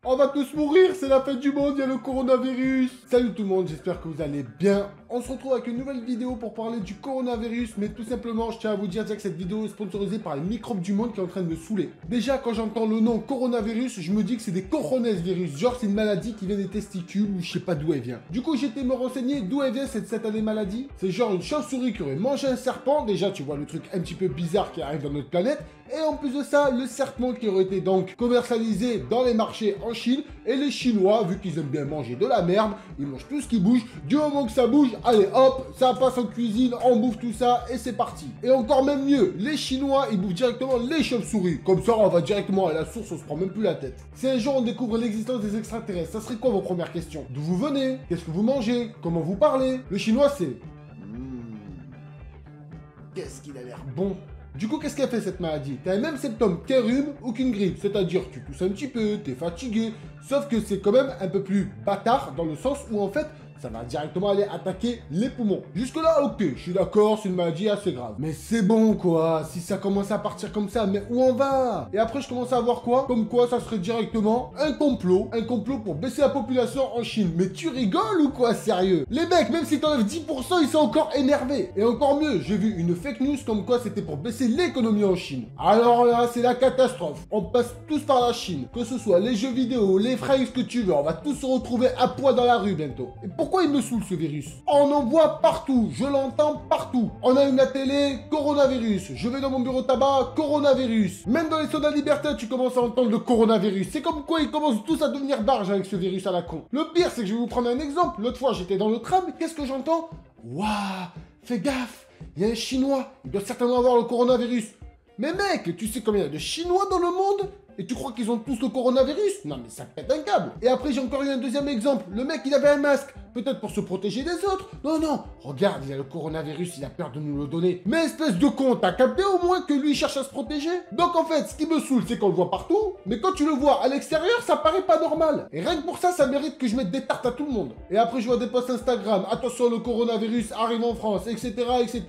On va tous mourir, c'est la fin du monde, il y a le coronavirus. Salut tout le monde, j'espère que vous allez bien. On se retrouve avec une nouvelle vidéo pour parler du coronavirus, mais tout simplement, je tiens à vous dire que cette vidéo est sponsorisée par les microbes du monde qui est en train de me saouler. Déjà, quand j'entends le nom coronavirus, je me dis que c'est des coronavirus, genre c'est une maladie qui vient des testicules ou je sais pas d'où elle vient. Du coup, j'ai été me renseigner d'où elle vient cette année maladie. C'est genre une chauve-souris qui aurait mangé un serpent, déjà tu vois le truc un petit peu bizarre qui arrive dans notre planète, et en plus de ça, le serpent qui aurait été donc commercialisé dans les marchés en Chine, et les Chinois, vu qu'ils aiment bien manger de la merde, ils mangent tout ce qui bouge, du moment que ça bouge, allez hop, ça passe en cuisine, on bouffe tout ça, et c'est parti. Et encore même mieux, les Chinois, ils bouffent directement les chauves-souris, comme ça on va directement à la source, on se prend même plus la tête. Si un jour on découvre l'existence des extraterrestres, ça serait quoi vos premières questions? D'où vous venez? Qu'est-ce que vous mangez? Comment vous parlez? Le Chinois c'est... Qu'est-ce qu'il a l'air bon. Du coup, qu'est-ce qu'elle fait cette maladie? T'as les mêmes symptômes qu'un rhume ou qu'une grippe, c'est-à-dire tu tousses un petit peu, t'es fatigué, sauf que c'est quand même un peu plus bâtard dans le sens où en fait, ça va directement aller attaquer les poumons. Jusque-là, ok, je suis d'accord, c'est une maladie assez grave. Mais c'est bon, quoi, si ça commence à partir comme ça, mais où on va? Et après, je commence à voir quoi? Comme quoi, ça serait directement un complot pour baisser la population en Chine. Mais tu rigoles ou quoi, sérieux? Les mecs, même si t'enlèves 10%, ils sont encore énervés. Et encore mieux, j'ai vu une fake news comme quoi c'était pour baisser l'économie en Chine. Alors là, c'est la catastrophe. On passe tous par la Chine. Que ce soit les jeux vidéo, les fringues, ce que tu veux, on va tous se retrouver à poids dans la rue bientôt. Et pourquoi il me saoule ce virus? On en voit partout, je l'entends partout. On allume la télé, coronavirus. Je vais dans mon bureau de tabac, coronavirus. Même dans les sodas liberté, tu commences à entendre le coronavirus. C'est comme quoi ils commencent tous à devenir barges avec ce virus à la con. Le pire, c'est que je vais vous prendre un exemple. L'autre fois, j'étais dans le tram, qu'est-ce que j'entends? Waouh, fais gaffe, il y a un Chinois, il doit certainement avoir le coronavirus. Mais mec, tu sais combien il y a de Chinois dans le monde? Et tu crois qu'ils ont tous le coronavirus? Non mais ça pète un câble. Et après j'ai encore eu un deuxième exemple. Le mec il avait un masque. Peut-être pour se protéger des autres. Non, non. Regarde, il a le coronavirus, il a peur de nous le donner. Mais espèce de con, t'as capté au moins que lui il cherche à se protéger? Donc en fait, ce qui me saoule, c'est qu'on le voit partout. Mais quand tu le vois à l'extérieur, ça paraît pas normal. Et rien que pour ça, ça mérite que je mette des tartes à tout le monde. Et après je vois des posts Instagram. Attention, le coronavirus arrive en France, etc., etc.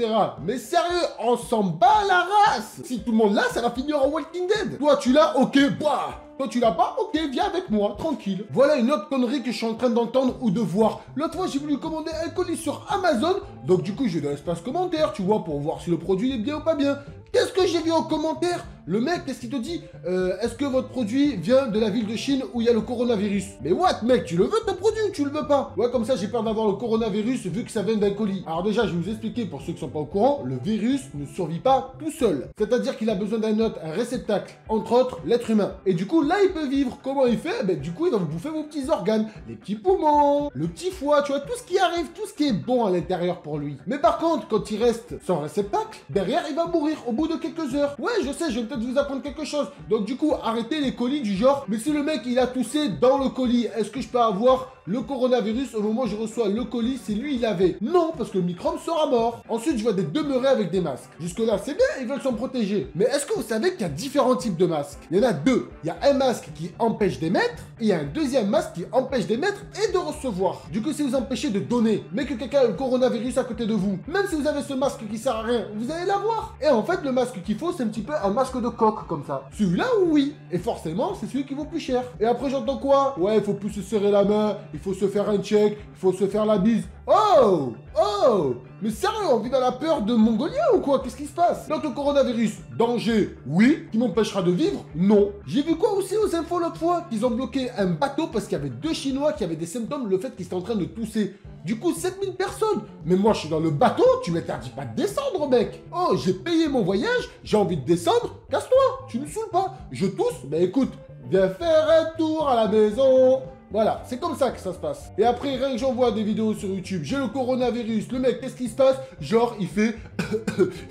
Mais sérieux, on s'en bat la race. Si tout le monde l'a, ça va finir en Walking Dead. Toi tu l'as, ok, bah. Toi tu l'as pas? Ok, viens avec moi, tranquille. Voilà une autre connerie que je suis en train d'entendre ou de voir. L'autre fois, j'ai voulu commander un colis sur Amazon. Donc du coup, je vais dans l'espace commentaire, tu vois, pour voir si le produit est bien ou pas bien. Qu'est-ce que j'ai vu en commentaire? Le mec, qu'est-ce qu'il te dit? Est-ce que votre produit vient de la ville de Chine où il y a le coronavirus? Mais what, mec, tu le veux ton produit ou tu le veux pas? Ouais, comme ça, j'ai peur d'avoir le coronavirus vu que ça vient d'un colis. Alors déjà, je vais vous expliquer pour ceux qui sont pas au courant, le virus ne survit pas tout seul. C'est-à-dire qu'il a besoin d'un hôte, un réceptacle, entre autres, l'être humain. Et du coup, là, il peut vivre. Comment il fait? Ben, du coup, il va vous bouffer vos petits organes, les petits poumons, le petit foie, tu vois, tout ce qui arrive, tout ce qui est bon à l'intérieur pour lui. Mais par contre, quand il reste sans réceptacle, derrière, il va mourir au bout de quelques heures. Ouais, je sais, je vais peut-être vous apprendre quelque chose. Donc du coup, arrêtez les colis du genre, mais si le mec, il a toussé dans le colis, est-ce que je peux avoir le coronavirus au moment où je reçois le colis, c'est lui il avait? Non, parce que le microbe sera mort. Ensuite, je vois des demeurés avec des masques. Jusque-là, c'est bien, ils veulent s'en protéger. Mais est-ce que vous savez qu'il y a différents types de masques? Il y en a deux. Il y a un masque qui empêche d'émettre, et il y a un deuxième masque qui empêche d'émettre et de recevoir. Du coup, si vous empêchez de donner, mais que quelqu'un a le coronavirus à côté de vous, même si vous avez ce masque qui sert à rien, vous allez l'avoir. Et en fait, le masque qu'il faut, c'est un petit peu un masque de coq, comme ça. Celui-là, oui. Et forcément, c'est celui qui vaut plus cher. Et après, j'entends quoi? Ouais, il faut plus se serrer la main, il faut se faire un check, il faut se faire la bise. Oh! Oh! Mais sérieux, on vit dans la peur de Mongolia ou quoi? Qu'est-ce qui se passe? Donc le coronavirus, danger, oui. Qui m'empêchera de vivre? Non. J'ai vu quoi aussi aux infos l'autre fois? Qu'ils ont bloqué un bateau parce qu'il y avait deux Chinois qui avaient des symptômes, le fait qu'ils étaient en train de tousser. Du coup, 7000 personnes. Mais moi, je suis dans le bateau, tu m'interdis pas de descendre, mec. Oh, j'ai payé mon voyage, j'ai envie de descendre, casse-toi, tu me saoules pas. Je tousse, mais écoute, viens faire un tour à la maison. Voilà, c'est comme ça que ça se passe. Et après, rien que j'envoie des vidéos sur YouTube, j'ai le coronavirus, le mec, qu'est-ce qui se passe? Genre, il fait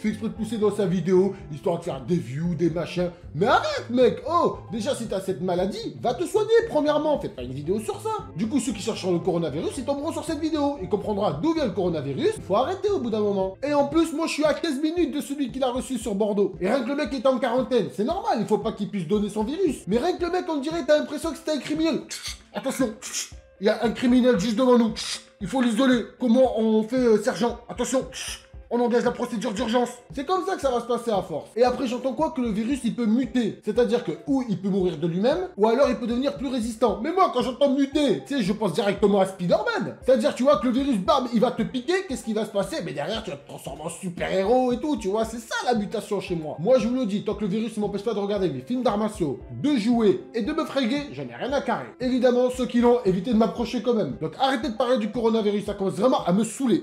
exprès de pousser dans sa vidéo, histoire de faire des views, des machins. Mais arrête, mec. Oh, déjà, si t'as cette maladie, va te soigner, premièrement. Fais pas une vidéo sur ça. Du coup, ceux qui cherchent le coronavirus, ils tomberont sur cette vidéo. Ils comprendront d'où vient le coronavirus. Faut arrêter au bout d'un moment. Et en plus, moi, je suis à 15 minutes de celui qui l'a reçu sur Bordeaux. Et rien que le mec est en quarantaine, c'est normal, il faut pas qu'il puisse donner son virus. Mais rien que le mec, on dirait, t'as l'impression que c'était un criminel. Attention, il y a un criminel juste devant nous. Il faut l'isoler. Comment on fait, sergent? Attention. on engage la procédure d'urgence. C'est comme ça que ça va se passer à force. Et après, j'entends quoi? Que le virus, il peut muter. C'est-à-dire que, ou il peut mourir de lui-même, ou alors il peut devenir plus résistant. Mais moi, quand j'entends muter, tu sais, je pense directement à Spider-Man. C'est-à-dire, tu vois, que le virus, bam, il va te piquer, qu'est-ce qui va se passer? Mais derrière, tu vas te transformer en super-héros et tout, tu vois, c'est ça la mutation chez moi. Moi, je vous le dis, tant que le virus ne m'empêche pas de regarder mes films d'arts martiaux, de jouer et de me fréguer, j'en ai rien à carrer. Évidemment, ceux qui l'ont, évitez de m'approcher quand même. Donc arrêtez de parler du coronavirus, ça commence vraiment à me saouler.